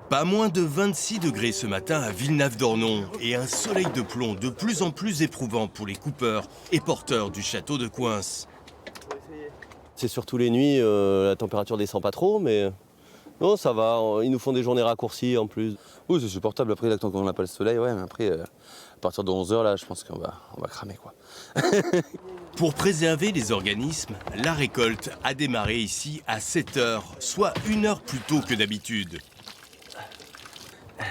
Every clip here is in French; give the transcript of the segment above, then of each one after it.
Pas moins de 26 degrés ce matin à Villenave-d'Ornon et un soleil de plomb de plus en plus éprouvant pour les coupeurs et porteurs du château de Coinces. C'est surtout les nuits, la température descend pas trop, mais non, ça va. Ils nous font des journées raccourcies en plus. Oui, c'est supportable. Après, là, tant qu'on n'a pas le soleil, ouais, mais après, à partir de 11h, là, je pense qu'on va cramer, quoi. Pour préserver les organismes, la récolte a démarré ici à 7h, soit 1 heure plus tôt que d'habitude. Ça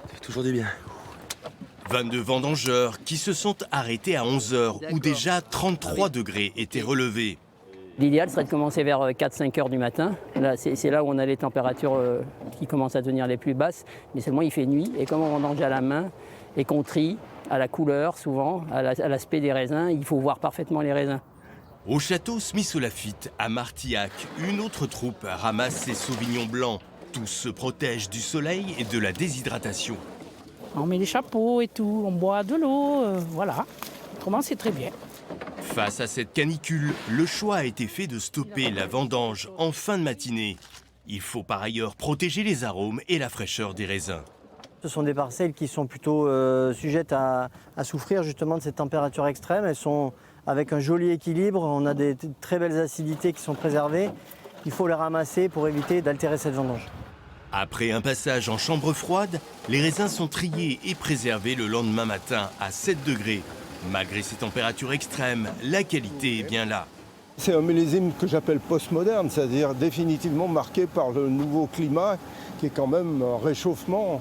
fait toujours du bien. 22 vendangeurs qui se sont arrêtés à 11h où déjà 33 degrés étaient relevés. L'idéal serait de commencer vers 4-5 heures du matin. Là, c'est là où on a les températures qui commencent à devenir les plus basses. Mais seulement il fait nuit et comme on vendange à la main et qu'on trie à la couleur souvent, à l'aspect des raisins, il faut voir parfaitement les raisins. Au château Smith-Lafitte, à Martillac, une autre troupe ramasse ses sauvignons blancs. Tous se protègent du soleil et de la déshydratation. On met les chapeaux et tout, on boit de l'eau, voilà. Autrement, c'est très bien. Face à cette canicule, le choix a été fait de stopper la vendange en fin de matinée. Il faut par ailleurs protéger les arômes et la fraîcheur des raisins. Ce sont des parcelles qui sont plutôt sujettes à souffrir justement de cette température extrême. Elles sont avec un joli équilibre, on a des très belles acidités qui sont préservées. Il faut les ramasser pour éviter d'altérer cette vendange. Après un passage en chambre froide, les raisins sont triés et préservés le lendemain matin à 7 degrés. Malgré ces températures extrêmes, la qualité est bien là. C'est un millésime que j'appelle postmoderne, c'est-à-dire définitivement marqué par le nouveau climat, qui est quand même un réchauffement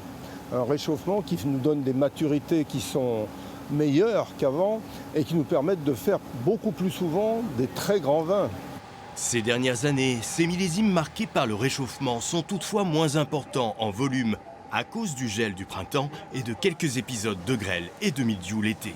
qui nous donne des maturités qui sont meilleures qu'avant et qui nous permettent de faire beaucoup plus souvent des très grands vins. Ces dernières années, ces millésimes marqués par le réchauffement sont toutefois moins importants en volume à cause du gel du printemps et de quelques épisodes de grêle et de mildiou l'été.